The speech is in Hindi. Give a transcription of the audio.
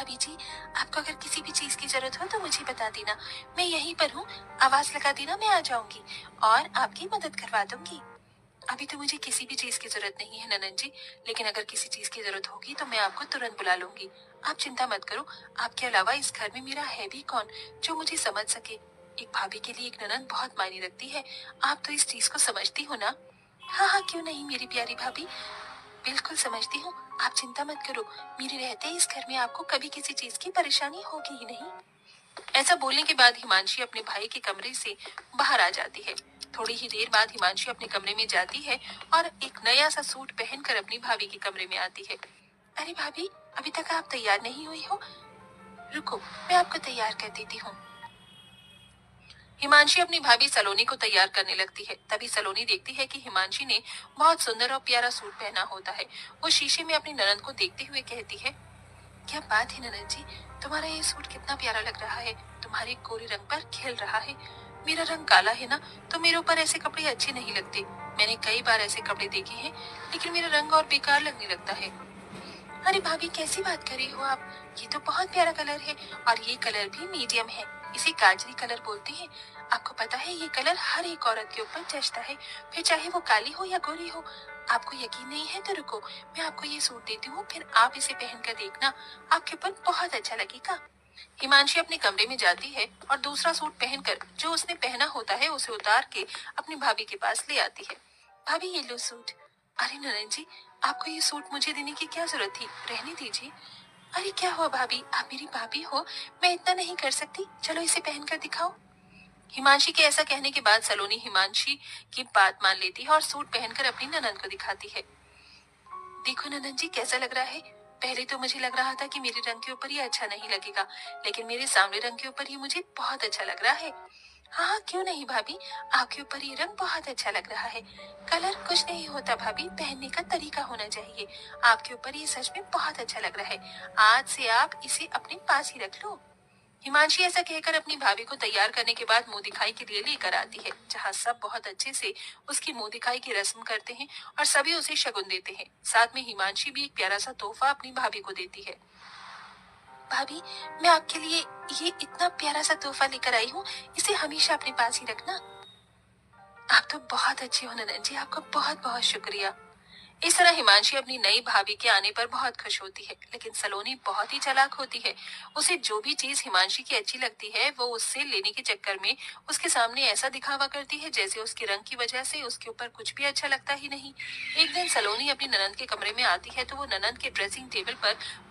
भाभी जी, आपको अगर किसी भी चीज़ की ज़रूरत हो तो मुझे बता देना। मैं यहीं पर हूँ, आवाज़ लगा देना, मैं आ जाऊँगी और आपकी मदद करवा दूँगी। अभी तो मुझे किसी भी चीज़ की ज़रूरत नहीं है ननद जी, लेकिन अगर किसी चीज़ की ज़रूरत होगी तो मैं आपको तुरंत बुला लूँगी। आप चिंता मत करो, आपके अलावा इस घर में मेरा है भी कौन जो मुझे समझ सके। एक भाभी के लिए एक ननद बहुत मायने रखती है, आप तो इस चीज़ को समझती हो ना? हाँ, हाँ, क्यों नहीं मेरी प्यारी भाभी, बिल्कुल समझती हूँ। आप चिंता मत करो, मेरे रहते इस घर में आपको कभी किसी चीज़ की परेशानी होगी ही नहीं। ऐसा बोलने के बाद हिमांशी अपने भाई के कमरे से बाहर आ जाती है। थोड़ी ही देर बाद हिमांशी अपने कमरे में जाती है और एक नया सा सूट पहनकर अपनी भाभी के कमरे में आती है। अरे भाभी, अभी तक आप तैयार नहीं हुई हो? रुको, मैं आपको तैयार कर देती हूँ। हिमांशी अपनी भाभी सलोनी को तैयार करने लगती है। तभी सलोनी देखती है कि हिमांशी ने बहुत सुंदर और प्यारा सूट पहना होता है। वो शीशे में अपनी ननद को देखते हुए कहती है, क्या बात है ननद जी, तुम्हारा ये सूट कितना प्यारा लग रहा है, तुम्हारे गोरे रंग पर खिल रहा है। मेरा रंग काला है ना, तो मेरे ऊपर ऐसे कपड़े अच्छे नहीं लगते। मैंने कई बार ऐसे कपड़े देखे हैं, लेकिन मेरा रंग और बेकार लगने लगता है। अरे भाभी, कैसी बात कर रही हो आप? ये तो बहुत प्यारा कलर है और ये कलर भी मीडियम है। इसे गाजरी कलर बोलते हैं। आपको पता है ये कलर हर एक औरत के ऊपर जचता है, फिर चाहे वो काली हो या गोरी हो। आपको यकीन नहीं है तो रुको, मैं आपको ये सूट देती हूँ, फिर आप इसे पहनकर देखना, आपके ऊपर बहुत अच्छा लगेगा। हिमांशी अपने कमरे में जाती है और दूसरा सूट पहनकर जो उसने पहना होता है उसे उतार के अपनी भाभी के पास ले आती है। भाभी, ये लो सूट। अरे ननद जी, आपको ये सूट मुझे देने की क्या जरूरत थी, रहने दीजिए। अरे क्या हुआ भाभी, आप मेरी भाभी हो, मैं इतना नहीं कर सकती, चलो इसे पहनकर दिखाओ। हिमांशी के ऐसा कहने के बाद सलोनी हिमांशी की बात मान लेती है और सूट पहनकर अपनी ननद को दिखाती है। देखो ननद जी, कैसा लग रहा है? पहले तो मुझे लग रहा था कि मेरे रंग के ऊपर ये अच्छा नहीं लगेगा, लेकिन मेरे सामने रंग के ऊपर ये मुझे बहुत अच्छा लग रहा है। हाँ, हाँ, क्यों नहीं भाभी, आपके ऊपर ये रंग बहुत अच्छा लग रहा है। कलर कुछ नहीं होता भाभी, पहनने का तरीका होना चाहिए। आपके ऊपर ये सच में बहुत अच्छा लग रहा है। आज से आप इसे अपने पास ही रख लो। हिमांशी ऐसा कहकर अपनी भाभी को तैयार करने के बाद मुंह दिखाई के लिए लेकर आती है, जहाँ सब बहुत अच्छे से उसकी मुंह दिखाई की रस्म करते हैं और सभी उसे शगुन देते हैं। साथ में हिमांशी भी एक प्यारा सा तोहफा अपनी भाभी को देती है। भाभी, मैं आपके लिए ये इतना प्यारा सा तोहफा लेकर आई हूँ, इसे हमेशा अपने पास ही रखना। आप तो बहुत अच्छी हो ननद जी, आपका बहुत बहुत शुक्रिया। इस तरह हिमांशी अपनी नई भाभी के आने पर बहुत खुश होती है, लेकिन सलोनी बहुत ही चालाक होती है। उसे जो भी चीज हिमांशी की अच्छी लगती है वो उससे लेने के चक्कर में उसके सामने ऐसा दिखावा करती है जैसे उसके रंग की वजह से उसके ऊपर कुछ भी अच्छा लगता ही नहीं। एक दिन सलोनी अपनी ननद के कमरे में आती है तो वो ननद के ड्रेसिंग टेबल पर बहुत